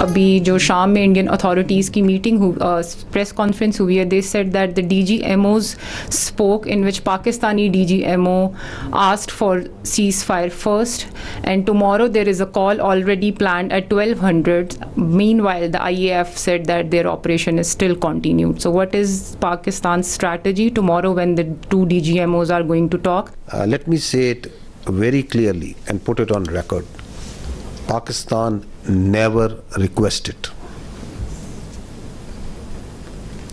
ابھی جو شام میں انڈین اتھارٹیز کی میٹنگ پریس کانفرنس ہوئی ہے, they said that the DGMOs spoke in which Pakistani DGMO asked for ceasefire first, and tomorrow there is a call already planned at 1200. Meanwhile, the IAF said that their operation is still continued. So what is Pakistan's strategy tomorrow when the two DGMOs are going to talk? Let me say it very clearly and put it on record. Pakistan never requested.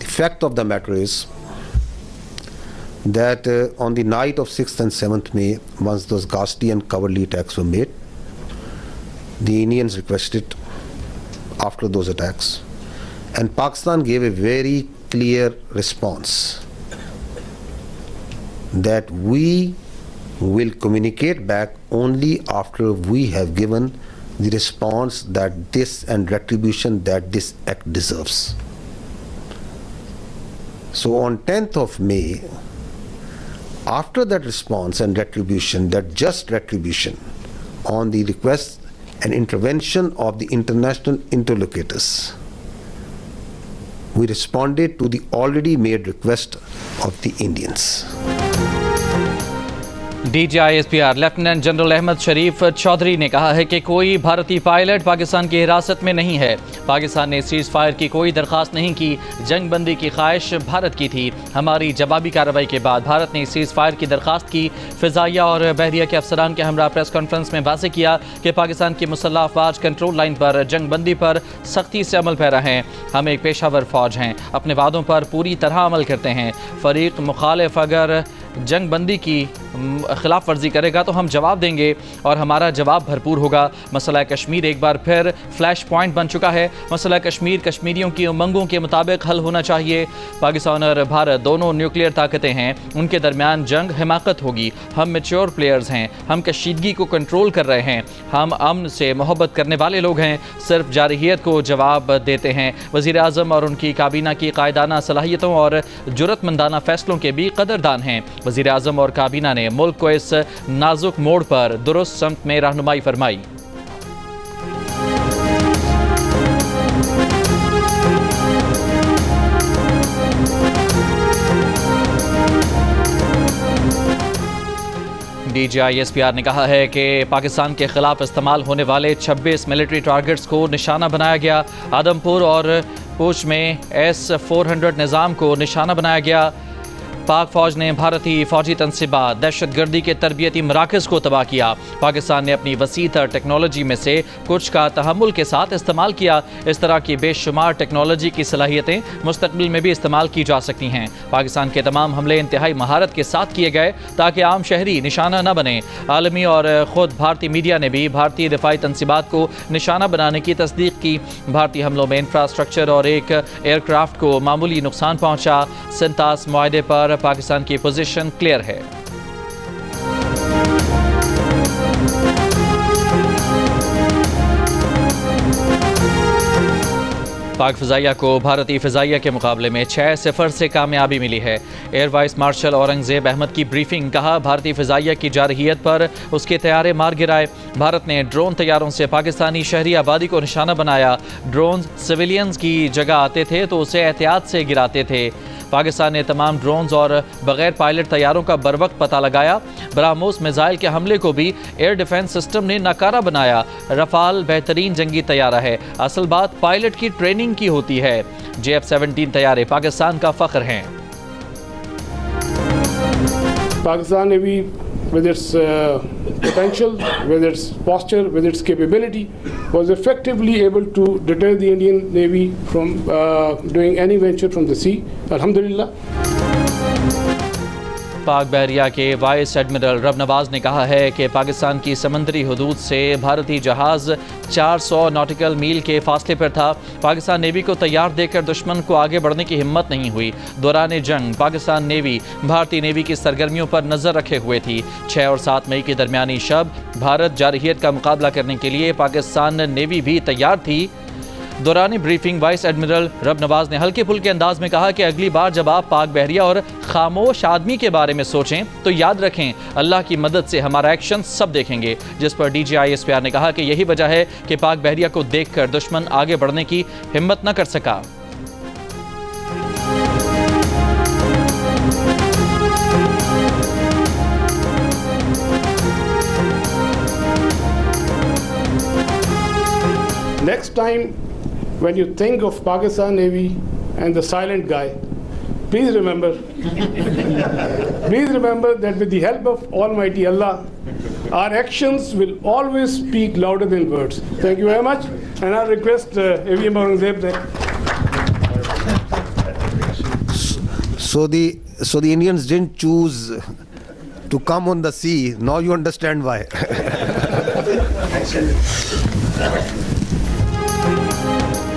The fact of the matter is that on the night of 6th and 7th May, once those ghastly and cowardly attacks were made, the Indians requested after those attacks, and Pakistan gave a very clear response that we will communicate back only after we have given the response that this and retribution that this act deserves. So on 10th of May, after that response and retribution, that just retribution on the request and intervention of the international interlocutors, we responded to the already made request of the Indians. DGISPR lieutenant general Ahmed Sharif Chaudhry نے کہا ہے کہ کوئی بھارتی pilot Pakistan کی حراست میں نہیں ہے. پاکستان نے سیز فائر کی کوئی درخواست نہیں کی. جنگ بندی کی خواہش بھارت کی تھی. ہماری جوابی کارروائی کے بعد بھارت نے سیز فائر کی درخواست کی. فضائیہ اور بحریہ کے افسران کے ہمراہ پریس کانفرنس میں واضح کیا کہ پاکستان کی مسلح افواج کنٹرول لائن پر جنگ بندی پر سختی سے عمل پیرا ہیں. ہم ایک پیشہ ور فوج ہیں, اپنے وعدوں پر پوری طرح عمل کرتے ہیں. فریق مخالف اگر جنگ بندی کی خلاف ورزی کرے گا تو ہم جواب دیں گے اور ہمارا جواب بھرپور ہوگا. مسئلہ کشمیر ایک بار پھر فلیش پوائنٹ بن چکا ہے. مسئلہ کشمیر کشمیریوں کی امنگوں کے مطابق حل ہونا چاہیے. پاکستان اور بھارت دونوں نیوکلیئر طاقتیں ہیں, ان کے درمیان جنگ حماقت ہوگی. ہم میچور پلیئرز ہیں, ہم کشیدگی کو کنٹرول کر رہے ہیں, ہم امن سے محبت کرنے والے لوگ ہیں, صرف جارحیت کو جواب دیتے ہیں. وزیر اعظم اور ان کی کابینہ کی قائدانہ صلاحیتوں اور جرأت مندانہ فیصلوں کے بھی قدردان ہیں. وزیر اعظم اور کابینہ نے ملک کو اس نازک موڑ پر درست سمت میں رہنمائی فرمائی. DGISPR نے کہا ہے کہ پاکستان کے خلاف استعمال ہونے والے 26 ملٹری ٹارگٹس کو نشانہ بنایا گیا. آدمپور اور پوچھ میں S-400 نظام کو نشانہ بنایا گیا. پاک فوج نے بھارتی فوجی تنصیبات, دہشت گردی کے تربیتی مراکز کو تباہ کیا. پاکستان نے اپنی وسیع تر ٹیکنالوجی میں سے کچھ کا تحمل کے ساتھ استعمال کیا. اس طرح کی بے شمار ٹیکنالوجی کی صلاحیتیں مستقبل میں بھی استعمال کی جا سکتی ہیں. پاکستان کے تمام حملے انتہائی مہارت کے ساتھ کیے گئے تاکہ عام شہری نشانہ نہ بنے. عالمی اور خود بھارتی میڈیا نے بھی بھارتی دفاعی تنصیبات کو نشانہ بنانے کی تصدیق کی. بھارتی حملوں میں انفراسٹرکچر اور ایک ایئر کرافٹ کو معمولی نقصان پہنچا. سنتاس معاہدے پر پاکستان کی پوزیشن کلیئر ہے. پاک فضائیہ کو بھارتی فضائیہ کے مقابلے میں 6-0 سے کامیابی ملی ہے. Air vice marshal Aurangzeb Ahmed کی بریفنگ. کہا بھارتی فضائیہ کی جارحیت پر اس کے طیارے مار گرائے. بھارت نے ڈرون طیاروں سے پاکستانی شہری آبادی کو نشانہ بنایا. ڈرونز سویلینز کی جگہ آتے تھے تو اسے احتیاط سے گراتے تھے. پاکستان نے تمام ڈرونز اور بغیر پائلٹ طیاروں کا بروقت پتہ لگایا. براموس میزائل کے حملے کو بھی ایئر ڈیفنس سسٹم نے ناکارہ بنایا. رفال بہترین جنگی طیارہ ہے, اصل بات پائلٹ کی ٹریننگ کی ہوتی ہے. JF-17 طیارے پاکستان کا فخر ہیں. پاکستان نے بھی with its potential, with its posture, with its capability, was effectively able to deter the Indian Navy from doing any venture from the sea. Alhamdulillah. پاک بحریہ کے وائس ایڈمرل رب نواز نے کہا ہے کہ پاکستان کی سمندری حدود سے بھارتی جہاز 400 ناٹیکل میل کے فاصلے پر تھا. پاکستان نیوی کو تیار دیکھ کر دشمن کو آگے بڑھنے کی ہمت نہیں ہوئی. دوران جنگ پاکستان نیوی بھارتی نیوی کی سرگرمیوں پر نظر رکھے ہوئے تھی. 6 اور 7 مئی کی درمیانی شب بھارت جارحیت کا مقابلہ کرنے کے لیے پاکستان نیوی بھی تیار تھی. دوران بریفنگ وائس ایڈمرل رب نواز نے ہلکے پھلکے انداز میں کہا کہ اگلی بار جب آپ پاک بحریہ اور خاموش آدمی کے بارے میں سوچیں تو یاد رکھیں اللہ کی مدد سے ہمارا ایکشن سب دیکھیں گے، جس پر DGISPR نے کہا کہ یہی وجہ ہے کہ پاک بحریہ کو دیکھ کر دشمن آگے بڑھنے کی ہمت نہ کر سکا۔ Next time, when you think of Pakistan Navy and the silent guy, please remember that with the help of Almighty Allah, our actions will always speak louder than words. Thank you very much, and I request AVM Aurangzeb that. So the Indians didn't choose to come on the sea. Now you understand why.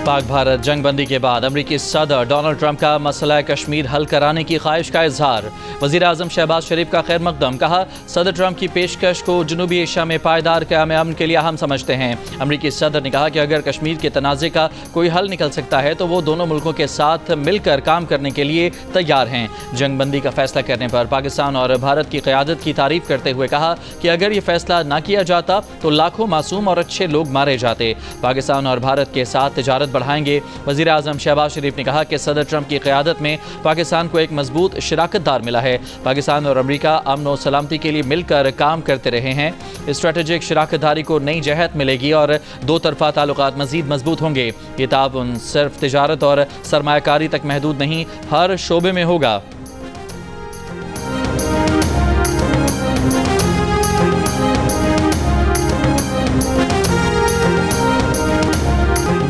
پاک بھارت جنگ بندی کے بعد امریکی صدر Donald Trump کا مسئلہ کشمیر حل کرانے کی خواہش کا اظہار، وزیر اعظم شہباز شریف کا خیر مقدم، کہا صدر ٹرمپ کی پیشکش کو جنوبی ایشیا میں پائیدار قیام امن کے لیے اہم سمجھتے ہیں۔ امریکی صدر نے کہا کہ اگر کشمیر کے تنازع کا کوئی حل نکل سکتا ہے تو وہ دونوں ملکوں کے ساتھ مل کر کام کرنے کے لیے تیار ہیں۔ جنگ بندی کا فیصلہ کرنے پر پاکستان اور بھارت کی قیادت کی تعریف کرتے ہوئے کہا کہ اگر یہ فیصلہ نہ کیا جاتا تو لاکھوں معصوم اور اچھے لوگ مارے جاتے۔ پاکستان اور بھارت کے ساتھ تجارت بڑھائیں گے۔ وزیر اعظم شہباز شریف نے کہا کہ صدر ٹرمپ کی قیادت میں پاکستان کو ایک مضبوط شراکت دار ملا ہے۔ پاکستان اور امریکہ امن و سلامتی کے لیے مل کر کام کرتے رہے ہیں۔ اسٹریٹجک شراکت داری کو نئی جہت ملے گی اور دو طرفہ تعلقات مزید مضبوط ہوں گے۔ یہ تعاون صرف تجارت اور سرمایہ کاری تک محدود نہیں، ہر شعبے میں ہوگا۔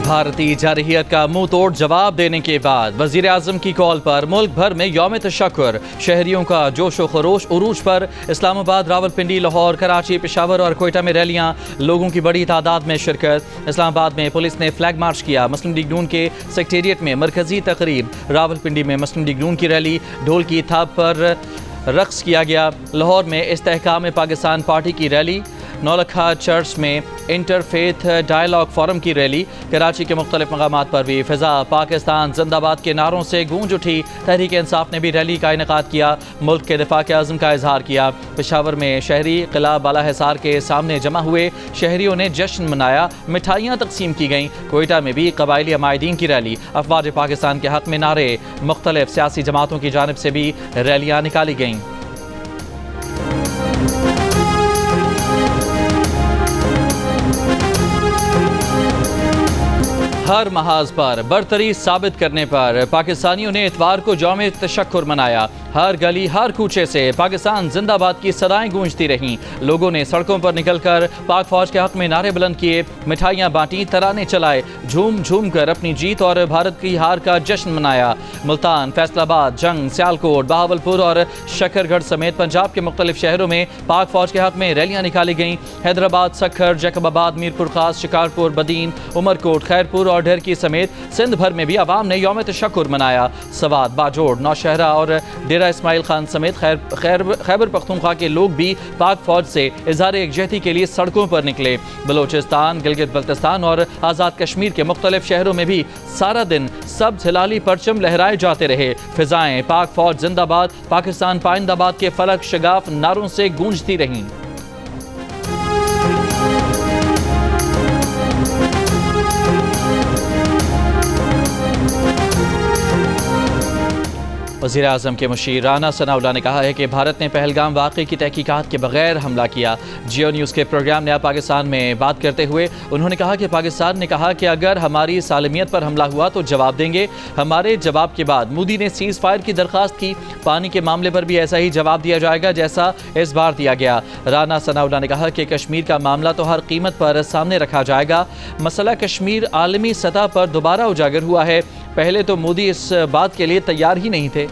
بھارتی جارحیت کا منہ توڑ جواب دینے کے بعد وزیر اعظم کی کال پر ملک بھر میں یوم تشکر، شہریوں کا جوش و خروش عروج پر۔ اسلام آباد، راولپنڈی، لاہور، کراچی، پشاور اور کوئٹہ میں ریلیاں، لوگوں کی بڑی تعداد میں شرکت۔ اسلام آباد میں پولیس نے فلیگ مارچ کیا، مسلم لیگ نون کے سیکریٹریٹ میں مرکزی تقریب، راولپنڈی میں مسلم لیگ نون کی ریلی، ڈھول کی تھاپ پر رقص کیا گیا۔ لاہور میں استحکام پاکستان پارٹی کی ریلی، نولکھا چرچ میں انٹر فیتھ ڈائیلاگ فورم کی ریلی۔ کراچی کے مختلف مقامات پر بھی فضا پاکستان زندہ باد کے نعروں سے گونج اٹھی۔ تحریک انصاف نے بھی ریلی کا انعقاد کیا، ملک کے دفاع کے عزم کا اظہار کیا۔ پشاور میں شہری قلعہ بالا حصار کے سامنے جمع ہوئے، شہریوں نے جشن منایا، مٹھائیاں تقسیم کی گئیں۔ کوئٹہ میں بھی قبائلی عمائدین کی ریلی، افواج پاکستان کے حق میں نعرے، مختلف سیاسی جماعتوں کی جانب سے بھی ریلیاں نکالی گئیں۔ ہر محاذ پر برتری ثابت کرنے پر پاکستانیوں نے اتوار کو یوم تشکر منایا۔ ہر گلی، ہر کوچے سے پاکستان زندہ باد کی صدائیں گونجتی رہیں۔ لوگوں نے سڑکوں پر نکل کر پاک فوج کے حق میں نعرے بلند کیے، مٹھائیاں بانٹیں، ترانے چلائے، جھوم جھوم کر اپنی جیت اور بھارت کی ہار کا جشن منایا۔ ملتان، فیصل آباد، جنگ، سیالکوٹ، بہاولپور اور شکر گڑھ سمیت پنجاب کے مختلف شہروں میں پاک فوج کے حق میں ریلیاں نکالی گئیں۔ حیدرآباد، سکھر، جیکب آباد، میرپور خاص، شکارپور، بدین، عمرکوٹ، خیرپور اور ڈھرکی سمیت سندھ بھر میں بھی عوام نے یوم تشکر منایا۔ سوات، باجوڑ، نوشہرہ اور ڈیرہ اسماعیل خان سمیت خیبر پختونخوا کے لوگ بھی پاک فوج سے اظہار یکجہتی کے لیے سڑکوں پر نکلے۔ بلوچستان، گلگت بلتستان اور آزاد کشمیر کے مختلف شہروں میں بھی سارا دن سبز ہلالی پرچم لہرائے جاتے رہے۔ فضائیں پاک فوج زندہ باد، پاکستان پائندہ باد کے فلک شگاف نعروں سے گونجتی رہیں۔ وزیر اعظم کے مشیر رانا ثناءاللہ نے کہا ہے کہ بھارت نے پہلگام واقعے کی تحقیقات کے بغیر حملہ کیا۔ جیو نیوز کے پروگرام نیا پاکستان میں بات کرتے ہوئے انہوں نے کہا کہ پاکستان نے کہا کہ اگر ہماری سالمیت پر حملہ ہوا تو جواب دیں گے۔ ہمارے جواب کے بعد مودی نے سیز فائر کی درخواست کی، پانی کے معاملے پر بھی ایسا ہی جواب دیا جائے گا جیسا اس بار دیا گیا۔ رانا ثناءاللہ نے کہا کہ کشمیر کا معاملہ تو ہر قیمت پر سامنے رکھا جائے گا۔ مسئلہ کشمیر عالمی سطح پر دوبارہ اجاگر ہوا ہے، پہلے تو مودی اس بات کے لیے تیار ہی نہیں تھے۔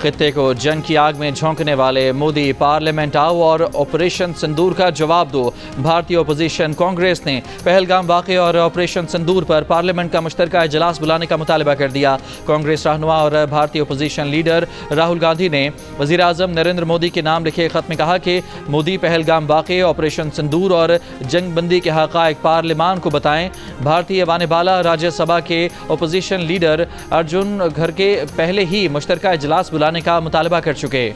خطے کو جنگ کی آگ میں جھونکنے والے مودی پارلیمنٹ آؤ اور آپریشن سندور کا جواب دو۔ بھارتی اپوزیشن کانگریس نے پہلگام واقعے اور آپریشن سندور پر پارلیمنٹ کا مشترکہ اجلاس بلانے کا مطالبہ کر دیا۔ کانگریس رہنما اور بھارتی اپوزیشن لیڈر راہل گاندھی نے وزیر اعظم نریندر مودی کے نام لکھے خط میں کہا کہ مودی پہلگام واقعے، آپریشن سندور اور جنگ بندی کے حقائق پارلیمان کو بتائیں۔ بھارتی ایوان بالا راجیہ سبھا کے اپوزیشن لیڈر ارجن کھڑگے پہلے ہی مشترکہ اجلاس بلانے کا مطالبہ کر چکے۔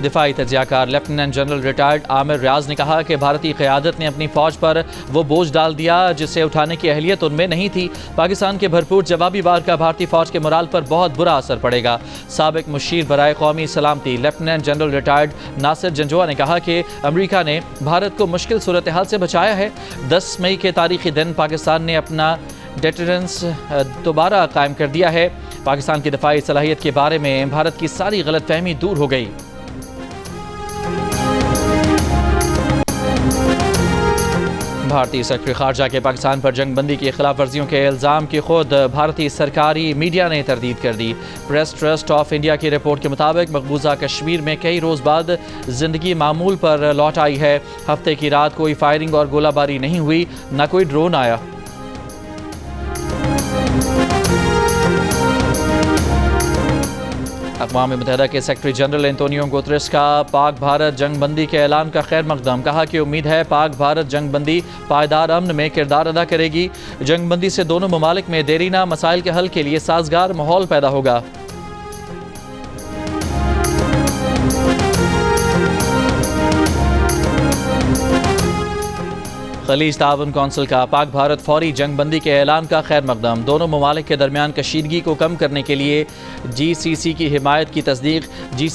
دفاعی تجزیہ کار لیفٹیننٹ جنرل ریٹائرڈ عامر ریاض نے کہا کہ بھارتی قیادت نے اپنی فوج پر وہ بوجھ ڈال دیا جسے اٹھانے کی اہلیت ان میں نہیں تھی۔ پاکستان کے بھرپور جوابی وار کا بھارتی فوج کے مورال پر بہت برا اثر پڑے گا۔ سابق مشیر برائے قومی سلامتی لیفٹیننٹ جنرل ریٹائرڈ ناصر جنجوعہ نے کہا کہ امریکہ نے بھارت کو مشکل صورتحال سے بچایا ہے۔ 10 مئی کے تاریخی دن پاکستان نے اپنا ڈیٹرنس دوبارہ قائم کر دیا ہے۔ پاکستان کی دفاعی صلاحیت کے بارے میں بھارت کی ساری غلط فہمی دور ہو گئی۔ بھارتی سیکرٹری خارجہ کے پاکستان پر جنگ بندی کی خلاف ورزیوں کے الزام کی خود بھارتی سرکاری میڈیا نے تردید کر دی۔ پریس ٹرسٹ آف انڈیا کی رپورٹ کے مطابق مقبوضہ کشمیر میں کئی روز بعد زندگی معمول پر لوٹ آئی ہے۔ ہفتے کی رات کوئی فائرنگ اور گولہ باری نہیں ہوئی، نہ کوئی ڈرون آیا۔ اقوام متحدہ کے سیکرٹری جنرل انتونیو گوتریس کا پاک بھارت جنگ بندی کے اعلان کا خیر مقدم۔ کہا کہ امید ہے پاک بھارت جنگ بندی پائیدار امن میں کردار ادا کرے گی۔ جنگ بندی سے دونوں ممالک میں دیرینہ مسائل کے حل کے لیے سازگار ماحول پیدا ہوگا۔ خلیج تعاون کونسل کا پاک بھارت فوری جنگ بندی کے اعلان کا خیر مقدم۔ دونوں ممالک کے درمیان کشیدگی کو کم کرنے کے لیے جی سی سی کی حمایت کی تصدیق۔ جی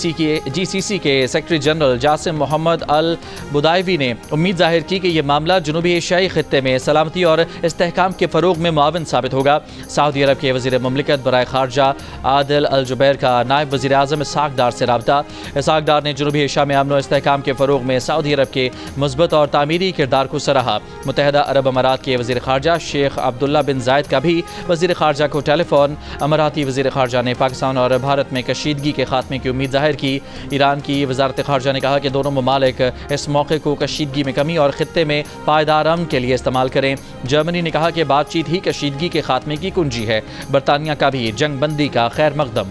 سی سی کے سیکرٹری جنرل جاسم محمد البدائیوی نے امید ظاہر کی کہ یہ معاملہ جنوبی ایشیائی خطے میں سلامتی اور استحکام کے فروغ میں معاون ثابت ہوگا۔ سعودی عرب کے وزیر مملکت برائے خارجہ عادل الجبیر کا نائب وزیر اعظم اسحاق ڈار سے رابطہ۔ اسحاق ڈار نے جنوبی ایشیا میں امن و استحکام کے فروغ میں سعودی عرب کے مثبت اور تعمیری کردار کو سراہا۔ متحدہ عرب امارات کے وزیر خارجہ شیخ عبداللہ بن زائد کا بھی وزیر خارجہ کو ٹیلی فون۔ اماراتی وزیر خارجہ نے پاکستان اور بھارت میں کشیدگی کے خاتمے کی امید ظاہر کی۔ ایران کی وزارت خارجہ نے کہا کہ دونوں ممالک اس موقع کو کشیدگی میں کمی اور خطے میں پائیدار امن کے لیے استعمال کریں۔ جرمنی نے کہا کہ بات چیت ہی کشیدگی کے خاتمے کی کنجی ہے۔ برطانیہ کا بھی جنگ بندی کا خیر مقدم۔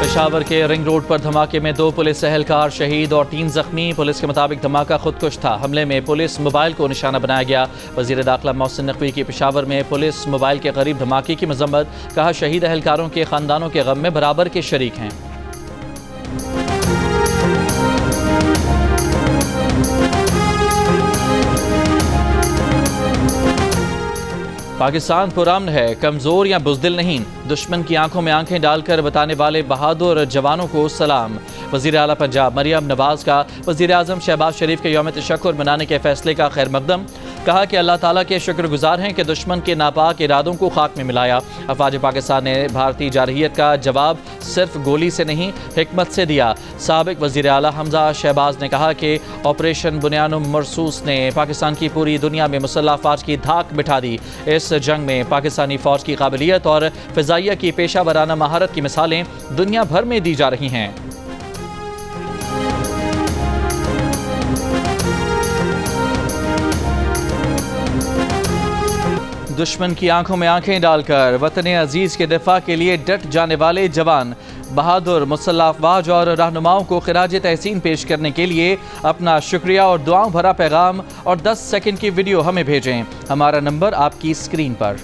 پشاور کے رنگ روڈ پر دھماکے میں 2 پولیس اہلکار شہید اور 3 زخمی۔ پولیس کے مطابق دھماکہ خودکش تھا۔ حملے میں پولیس موبائل کو نشانہ بنایا گیا۔ وزیر داخلہ محسن نقوی کی پشاور میں پولیس موبائل کے قریب دھماکے کی مذمت۔ کہا شہید اہلکاروں کے خاندانوں کے غم میں برابر کے شریک ہیں۔ پاکستان پرامن ہے، کمزور یا بزدل نہیں۔ دشمن کی آنکھوں میں آنکھیں ڈال کر بتانے والے بہادر جوانوں کو سلام۔ وزیر اعلیٰ پنجاب مریم نواز کا وزیر اعظم شہباز شریف کے یوم تشکر منانے کے فیصلے کا خیر مقدم۔ کہا کہ اللہ تعالیٰ کے شکر گزار ہیں کہ دشمن کے ناپاک ارادوں کو خاک میں ملایا۔ افواج پاکستان نے بھارتی جارحیت کا جواب صرف گولی سے نہیں، حکمت سے دیا۔ سابق وزیر اعلیٰ حمزہ شہباز نے کہا کہ آپریشن بنیان مرصوص نے پاکستان کی پوری دنیا میں مسلح افواج کی دھاک بٹھا دی۔ اس جنگ میں پاکستانی فوج کی قابلیت اور فضائیہ کی پیشہ ورانہ مہارت کی مثالیں دنیا بھر میں دی جا رہی ہیں۔ دشمن کی آنکھوں میں آنکھیں ڈال کر وطن عزیز کے دفاع کے لیے ڈٹ جانے والے جوان، بہادر مسلح افواج اور رہنماؤں کو خراج تحسین پیش کرنے کے لیے اپنا شکریہ اور دعاؤں بھرا پیغام اور 10 سیکنڈ کی ویڈیو ہمیں بھیجیں۔ ہمارا نمبر آپ کی اسکرین پر۔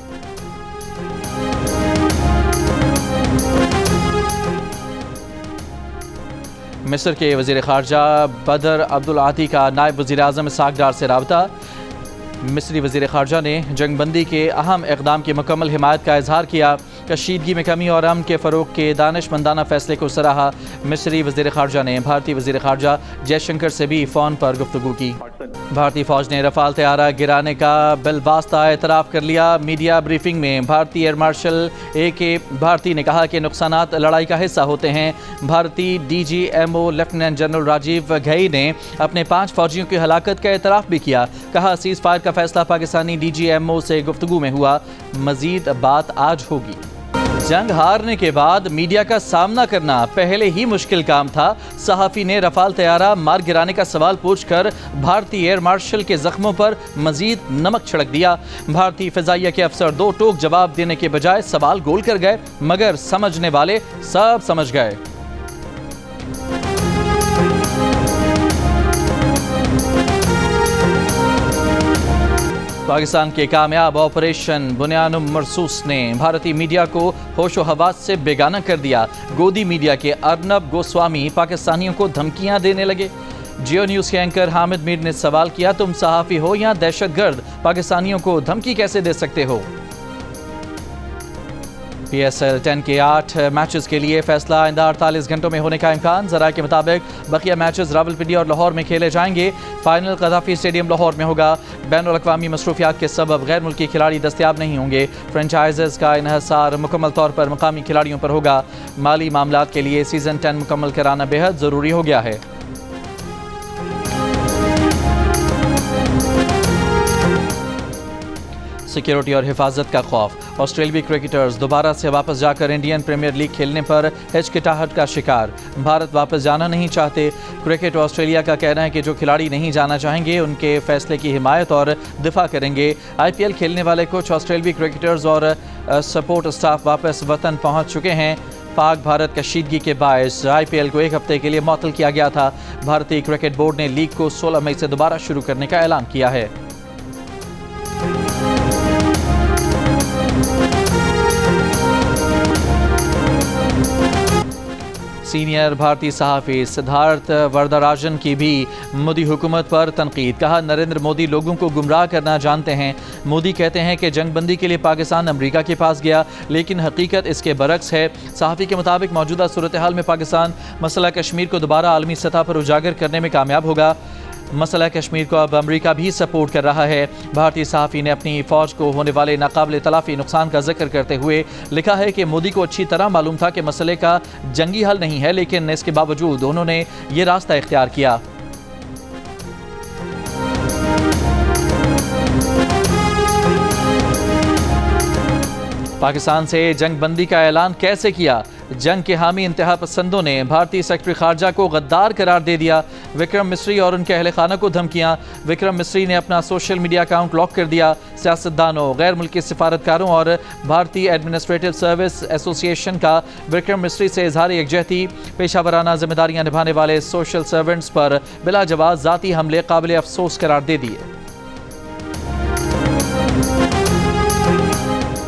مصر کے وزیر خارجہ بدر عبدالعاطی کا نائب وزیر اعظم اسحاق ڈار سے رابطہ۔ مصری وزیر خارجہ نے جنگ بندی کے اہم اقدام کی مکمل حمایت کا اظہار کیا۔ کشیدگی میں کمی اور امن کے فروغ کے دانشمندانہ فیصلے کو سراہا۔ مصری وزیر خارجہ نے بھارتی وزیر خارجہ جے شنکر سے بھی فون پر گفتگو کی۔ بھارتی فوج نے رفال طیارہ گرانے کا بالواسطہ اعتراف کر لیا۔ میڈیا بریفنگ میں بھارتی ایئر مارشل اے کے بھارتی نے کہا کہ نقصانات لڑائی کا حصہ ہوتے ہیں۔ بھارتی D G M O lieutenant general Rajiv Ghai نے اپنے 5 فوجیوں کی ہلاکت کا اعتراف بھی کیا۔ کہا سیز فائر کا فیصلہ Pakistani D G M O سے گفتگو میں ہوا، مزید بات آج ہوگی۔ جنگ ہارنے کے بعد میڈیا کا سامنا کرنا پہلے ہی مشکل کام تھا۔ صحافی نے رفال طیارہ مار گرانے کا سوال پوچھ کر بھارتی ایئر مارشل کے زخموں پر مزید نمک چھڑک دیا۔ بھارتی فضائیہ کے افسر 2 ٹوک جواب دینے کے بجائے سوال گول کر گئے، مگر سمجھنے والے سب سمجھ گئے۔ پاکستان کے کامیاب آپریشن بنیان مرصوص نے بھارتی میڈیا کو ہوش و حواس سے بیگانہ کر دیا۔ گودی میڈیا کے ارنب گوسوامی پاکستانیوں کو دھمکیاں دینے لگے۔ جیو نیوز کے اینکر حامد میر نے سوال کیا، تم صحافی ہو یا دہشت گرد؟ پاکستانیوں کو دھمکی کیسے دے سکتے ہو؟ پی ایس ایل 10 کے 8 میچز کے لیے فیصلہ آئندہ 48 گھنٹوں میں ہونے کا امکان۔ ذرائع کے مطابق بقیہ میچز راولپنڈی اور لاہور میں کھیلے جائیں گے۔ فائنل قذافی اسٹیڈیم لاہور میں ہوگا۔ بین الاقوامی مصروفیات کے سبب غیر ملکی کھلاڑی دستیاب نہیں ہوں گے۔ فرنچائزز کا انحصار مکمل طور پر مقامی کھلاڑیوں پر ہوگا۔ مالی معاملات کے لیے سیزن 10 مکمل کرانا بہت ضروری ہو گیا ہے۔ سیکیورٹی اور حفاظت کا خوف۔ آسٹریلوی کرکٹرز دوبارہ سے واپس جا کر انڈین پریمیئر لیگ کھیلنے پر ہچکچاہٹ کا شکار۔ بھارت واپس جانا نہیں چاہتے۔ کرکٹ آسٹریلیا کا کہنا ہے کہ جو کھلاڑی نہیں جانا چاہیں گے ان کے فیصلے کی حمایت اور دفاع کریں گے۔ آئی پی ایل کھیلنے والے کچھ آسٹریلوی کرکٹرز اور سپورٹ اسٹاف واپس وطن پہنچ چکے ہیں۔ پاک بھارت کشیدگی کے باعث آئی پی ایل کو 1 ہفتے کے لیے معطل کیا گیا تھا۔ بھارتی کرکٹ بورڈ نے لیگ کو 16 مئی سے دوبارہ شروع کرنے کا اعلان کیا ہے۔ سینئر بھارتی صحافی سدھارتھ وردراجن کی بھی مودی حکومت پر تنقید۔ کہا نریندر مودی لوگوں کو گمراہ کرنا جانتے ہیں۔ مودی کہتے ہیں کہ جنگ بندی کے لیے پاکستان امریکہ کے پاس گیا، لیکن حقیقت اس کے برعکس ہے۔ صحافی کے مطابق موجودہ صورتحال میں پاکستان مسئلہ کشمیر کو دوبارہ عالمی سطح پر اجاگر کرنے میں کامیاب ہوگا۔ مسئلہ کشمیر کو اب امریکہ بھی سپورٹ کر رہا ہے۔ بھارتی صحافی نے اپنی فوج کو ہونے والے ناقابل تلافی نقصان کا ذکر کرتے ہوئے لکھا ہے کہ مودی کو اچھی طرح معلوم تھا کہ مسئلے کا جنگی حل نہیں ہے، لیکن اس کے باوجود انہوں نے یہ راستہ اختیار کیا۔ پاکستان سے جنگ بندی کا اعلان کیسے کیا؟ جنگ کے حامی انتہا پسندوں نے بھارتی سیکرٹری خارجہ کو غدار قرار دے دیا۔ وکرم مسری اور ان کے اہل خانہ کو دھمکیاں۔ وکرم مسری نے اپنا سوشل میڈیا اکاؤنٹ لاک کر دیا۔ سیاستدانوں، غیر ملکی سفارتکاروں اور بھارتی ایڈمنسٹریٹو سروس ایسوسی ایشن کا وکرم مسری سے اظہار یکجہتی۔ پیشہ ورانہ ذمہ داریاں نبھانے والے سوشل سرونٹس پر بلا جواز ذاتی حملے قابل افسوس قرار دے دیے۔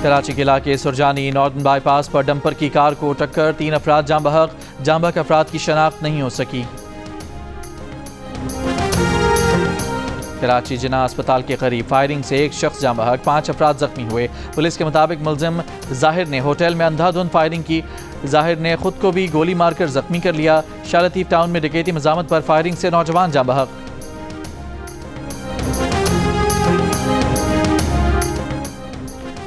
کراچی کے علاقے Surjani ناردن by pass per dumper کی کار کو ٹکر، 3 افراد جاں بحق، جاں بحق افراد کی شناخت نہیں ہو سکی۔ کراچی جناح اسپتال کے قریب فائرنگ سے 1 شخص جاں بحق، 5 افراد زخمی ہوئے۔ پولیس کے مطابق ملزم ظاہر نے ہوٹل میں اندھا دھند فائرنگ کی۔ ظاہر نے خود کو بھی گولی مار کر زخمی کر لیا۔ شاہ لطیف ٹاؤن میں ڈکیتی مزاحمت پر فائرنگ سے نوجوان جاں بحق۔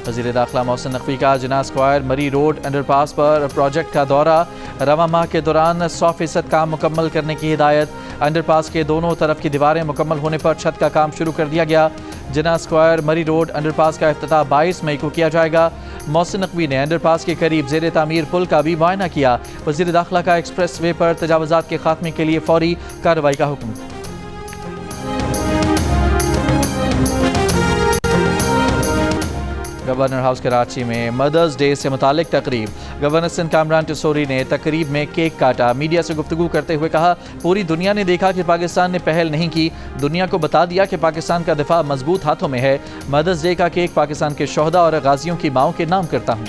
وزیر داخلہ محسن نقوی کا جناح اسکوائر مری روڈ انڈر پاس پر پروجیکٹ کا دورہ، رواں ماہ کے دوران 100% کام مکمل کرنے کی ہدایت۔ انڈر پاس کے دونوں طرف کی دیواریں مکمل ہونے پر چھت کا کام شروع کر دیا گیا۔ جناح اسکوائر مری روڈ انڈر پاس کا افتتاح 22 مئی کو کیا جائے گا۔ محسن نقوی نے انڈر پاس کے قریب زیر تعمیر پل کا بھی معائنہ کیا۔ وزیر داخلہ کا ایکسپریس وے پر تجاوزات کے خاتمے کے لیے فوری کارروائی کا حکم۔ گورنر ہاؤس کراچی میں مدرز ڈے سے متعلق تقریب۔ گورنر سندھ کامران ٹسوری نے تقریب میں کیک کاٹا۔ میڈیا سے گفتگو کرتے ہوئے کہا پوری دنیا نے دیکھا کہ پاکستان نے پہل نہیں کی، دنیا کو بتا دیا کہ پاکستان کا دفاع مضبوط ہاتھوں میں ہے۔ مدرز ڈے کا کیک پاکستان کے شہداء اور غازیوں کی ماؤں کے نام کرتا ہوں۔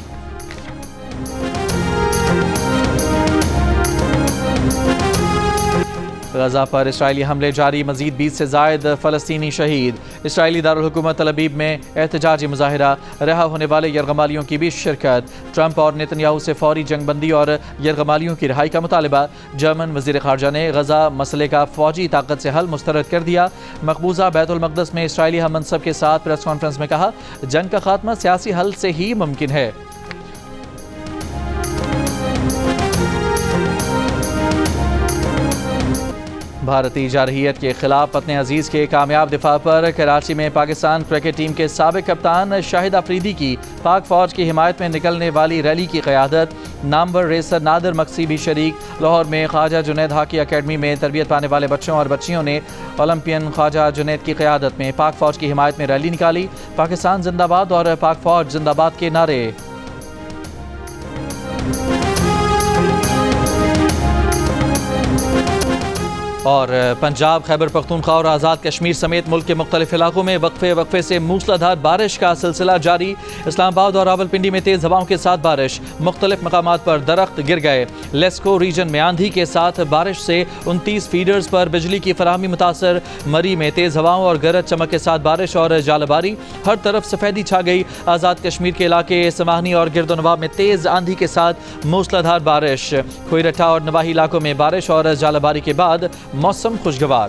غزہ پر اسرائیلی حملے جاری، مزید 20 سے زائد فلسطینی شہید۔ اسرائیلی دارالحکومت تل ابیب میں احتجاجی مظاہرہ، رہا ہونے والے یرغمالیوں کی بھی شرکت۔ ٹرمپ اور نتنیاہو سے فوری جنگ بندی اور یرغمالیوں کی رہائی کا مطالبہ۔ جرمن وزیر خارجہ نے غزہ مسئلے کا فوجی طاقت سے حل مسترد کر دیا۔ مقبوضہ بیت المقدس میں اسرائیلی ہم منصب کے ساتھ پریس کانفرنس میں کہا، جنگ کا خاتمہ سیاسی حل سے ہی ممکن ہے۔ بھارتی جارحیت کے خلاف وطن عزیز کے کامیاب دفاع پر کراچی میں پاکستان کرکٹ ٹیم کے سابق کپتان شاہد آفریدی کی پاک فوج کی حمایت میں نکلنے والی ریلی کی قیادت۔ نامور ریسر نادر مکسی بھی شریک۔ لاہور میں خواجہ جنید ہاکی اکیڈمی میں تربیت پانے والے بچوں اور بچیوں نے اولمپئن خواجہ جنید کی قیادت میں پاک فوج کی حمایت میں ریلی نکالی۔ پاکستان زندہ باد اور پاک فوج زندہ باد کے نعرے۔ اور پنجاب، خیبر پختونخوا اور آزاد کشمیر سمیت ملک کے مختلف علاقوں میں وقفے سے موسلادھار بارش کا سلسلہ جاری۔ اسلام آباد اور راولپنڈی میں تیز ہواؤں کے ساتھ بارش، مختلف مقامات پر درخت گر گئے۔ لیسکو ریجن میں آندھی کے ساتھ بارش سے 29 فیڈرز پر بجلی کی فراہمی متاثر۔ مری میں تیز ہواؤں اور گرج چمک کے ساتھ بارش اور ژالہ، ہر طرف سفیدی چھا گئی۔ آزاد کشمیر کے علاقے سماہنی اور گرد و نواح میں تیز آندھی کے ساتھ موسلادھار بارش۔ کھوئی رٹھا اور نواحی علاقوں میں بارش اور ژالہ باری کے بعد موسم خوشگوار۔